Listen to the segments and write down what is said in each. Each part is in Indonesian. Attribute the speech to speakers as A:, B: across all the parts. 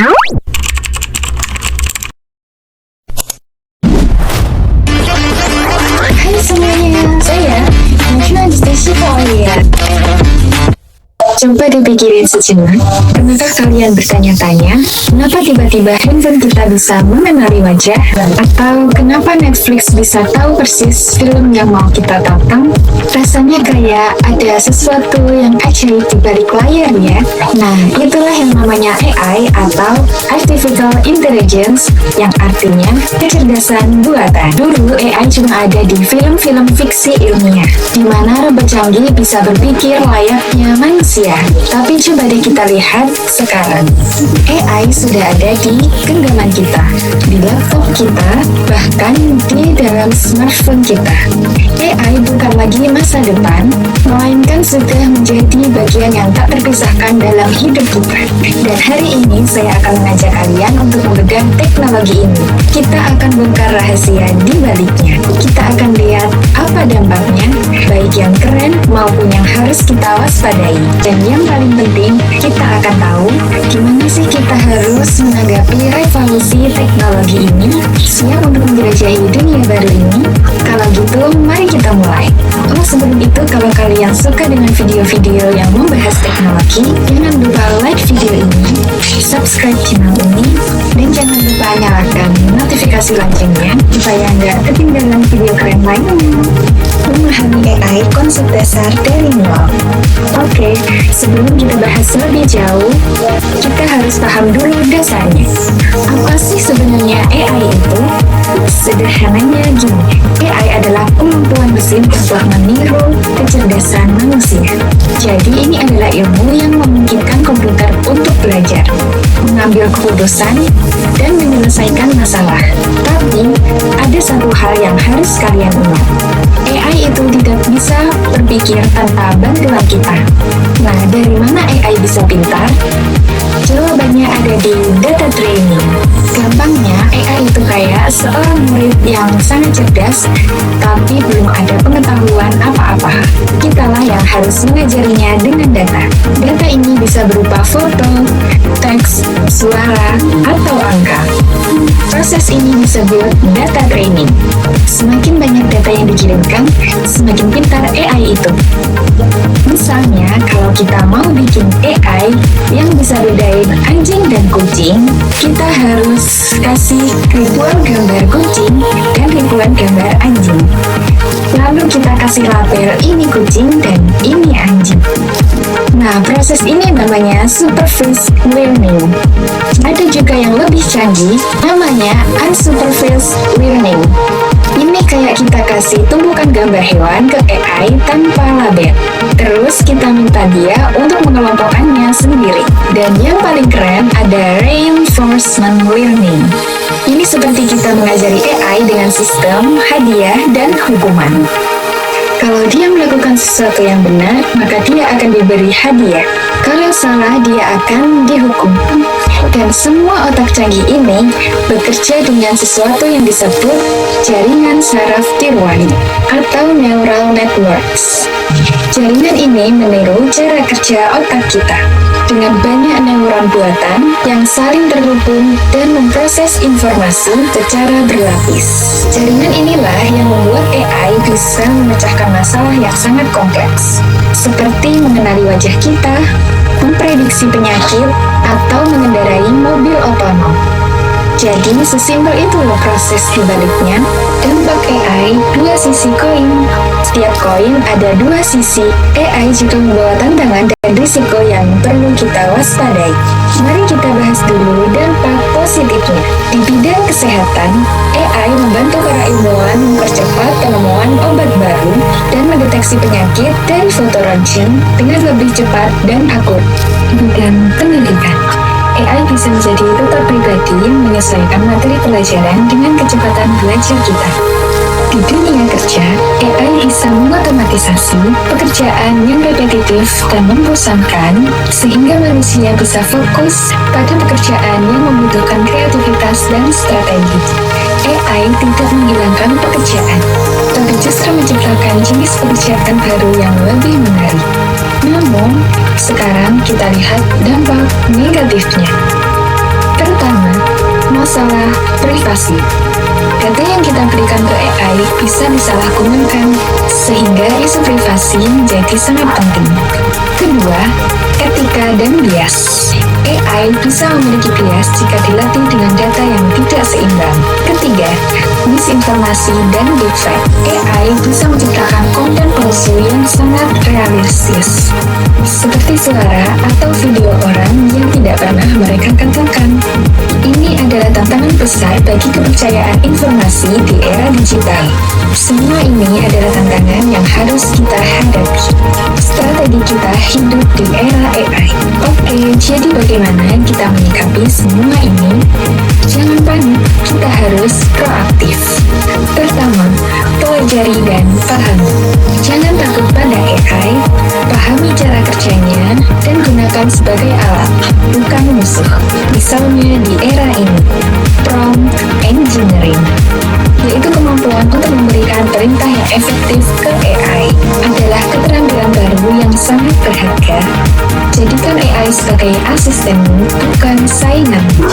A: Hai semuanya, saya Najwa Anastasia Aulia. Coba dipikirin sejenak, pernahkah kalian bertanya-tanya, kenapa tiba-tiba handphone kita bisa mengenali wajah? Atau kenapa Netflix bisa tahu persis film yang mau kita tonton? Rasanya kayak ada sesuatu yang ajaib di balik layarnya. Nah, itulah yang namanya AI atau Artificial Intelligence, yang artinya kecerdasan buatan. Dulu AI cuma ada di film-film fiksi ilmiah, di mana robot canggih bisa berpikir layaknya manusia. Tapi coba deh kita lihat sekarang. AI sudah ada di genggaman kita, di laptop kita, bahkan di dalam smartphone kita. AI bukan lagi masa depan, melainkan sudah menjadi bagian yang tak terpisahkan dalam hidup kita. Dan hari ini saya akan mengajak kalian untuk membedah teknologi ini. Kita akan bongkar rahasia di baliknya. Kita akan lihat apa dampaknya, baik yang keren maupun yang harus kita waspadai. Dan yang paling penting, kita akan tahu gimana sih kita harus menanggapi revolusi teknologi ini. Siap untuk menjelajahi dunia baru ini? Kalau gitu, mari kita mulai. Oh, sebelum itu, kalau kalian suka dengan video-video yang membahas teknologi, jangan lupa like video ini, subscribe channel ini, dan jangan lupa nyalakan notifikasi loncengnya supaya nggak ketinggalan video keren lainnya. Memahami AI, konsep dasar dari nol. Oke, sebelum kita bahas lebih jauh, kita harus paham dulu dasarnya. Apa sih sebenarnya AI itu? Sederhananya gini, AI adalah kemampuan mesin untuk meniru kecerdasan manusia. Jadi ini adalah ilmu yang memungkinkan komputer untuk belajar, mengambil keputusan, dan menyelesaikan masalah. Tapi, ada satu hal yang harus kalian ingat. AI itu tidak bisa berpikir tanpa bantuan kita. Nah, dari mana AI bisa pintar? Jawabannya ada di data training. Gampangnya, AI itu kayak seorang murid yang sangat cerdas, tapi belum ada pengetahuan apa-apa. Kitalah yang harus mengajarinya dengan data. Data ini bisa berupa foto, teks, suara, atau angka. Proses ini disebut data training. Semakin banyak data yang dikirimkan, semakin pintar AI itu. Misalnya, kalau kita mau bikin AI yang bisa bedain anjing dan kucing, kita harus kasih ribuan gambar kucing dan ribuan gambar anjing. Lalu kita kasih label ini kucing dan ini anjing. Nah, proses ini namanya supervised learning. Ada juga yang lebih canggih, namanya unsupervised learning. Ini kayak kita kasih tumpukan gambar hewan ke AI tanpa label. Terus kita minta dia untuk mengelompokkannya sendiri. Dan yang paling keren ada reinforcement learning. Ini seperti kita mengajari AI dengan sistem hadiah dan hukuman. Kalau dia melakukan sesuatu yang benar, maka dia akan diberi hadiah. Kalau salah, dia akan dihukum. Dan semua otak canggih ini bekerja dengan sesuatu yang disebut jaringan saraf tiruan atau neural networks. Jaringan ini meniru cara kerja otak kita dengan banyak neuron buatan yang saling terhubung dan memproses informasi secara berlapis. Jaringan inilah yang membuat AI bisa memecahkan masalah yang sangat kompleks, seperti mengenali wajah kita, memprediksi penyakit, atau mengendarai mobil otonom. Jadi, sesimpel itu loh proses dibaliknya. Dampak AI, dua sisi koin. Setiap koin ada dua sisi. AI juga membawa tantangan dan risiko yang perlu kita waspadai. Mari kita bahas dulu dampak positifnya. Di bidang kesehatan, AI membantu para ilmuwan mempercepat penemuan obat baru dan mendeteksi penyakit dari foto röntgen dengan lebih cepat dan akurat. Bidang pendidikan, AI bisa menjadi tutor pribadi yang menyesuaikan materi pelajaran dengan kecepatan belajar kita. Di dunia kerja, AI bisa mengotomatisasi pekerjaan yang repetitif dan membosankan, sehingga manusia bisa fokus pada pekerjaan yang membutuhkan kreativitas dan strategi. AI tidak menghilangkan pekerjaan, tapi justru menciptakan jenis pekerjaan baru yang lebih menarik. Namun, sekarang kita lihat dampak negatifnya. masalah privasi. Data yang kita berikan ke AI bisa disalahgunakan, sehingga isu privasi menjadi sangat penting. Kedua, etika dan bias. AI bisa memiliki bias jika dilatih dengan data yang tidak seimbang. Ketiga, misinformasi dan deepfake. AI bisa menciptakan konten palsu yang sangat realistis, seperti suara atau video orang yang tidak pernah mereka katakan. Ini adalah tantangan besar bagi kepercayaan informasi di era digital. Semua ini adalah tantangan yang harus kita hadapi. Strategi kita hidup di era AI. Oke, jadi bagaimana kita menyikapi semua ini? Jangan panik, kita harus proaktif. Pertama, pelajari dan pahami. Jangan takut pada AI, pahami cara kerjanya, dan gunakan sebagai alat, bukan musuh. Misalnya di era ini, prompt engineering, yaitu kemampuan untuk memberikan perintah yang efektif ke AI, adalah keterampilan baru yang sangat berharga. Jadikan AI sebagai asistenmu, bukan sainganmu.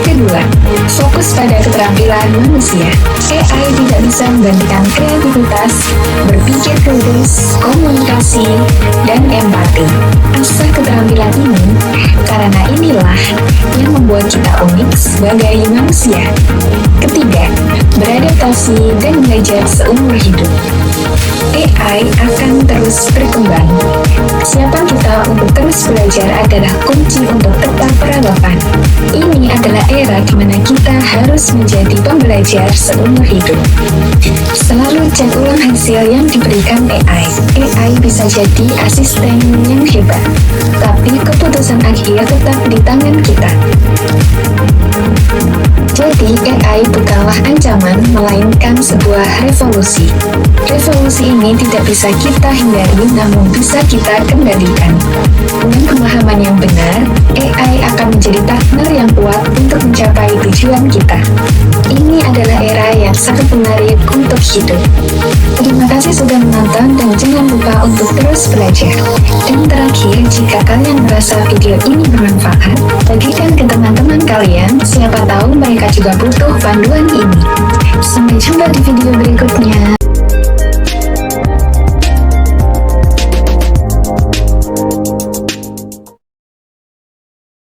A: Kedua, fokus pada keterampilan manusia. AI tidak bisa menggantikan kreativitas, berpikir kritis, komunikasi, dan empati. Asah keterampilan ini, karena inilah yang membuat kita unik sebagai manusia. Ketiga, beradaptasi dan belajar seumur hidup. AI akan terus berkembang. Kesiapan kita untuk terus belajar adalah kunci untuk tetap relevan. Ini adalah era di mana kita harus menjadi pembelajar seumur hidup. Selalu cek ulang hasil yang diberikan AI. AI bisa jadi asisten yang hebat, tapi keputusan akhir tetap di tangan kita. Jadi, AI bukanlah ancaman, melainkan sebuah revolusi. Revolusi ini tidak bisa kita hindari, namun bisa kita kendalikan. Dengan pemahaman yang benar, AI akan menjadi partner yang kuat untuk mencapai tujuan kita. Ini adalah era yang sangat menarik untuk hidup. Terima kasih sudah menonton dan jangan lupa untuk terus belajar. Dan terakhir, jika kalian merasa video ini bermanfaat, bagikan ke teman-teman kalian, siapa tahu mereka juga butuh panduan ini. Sampai jumpa di video berikutnya.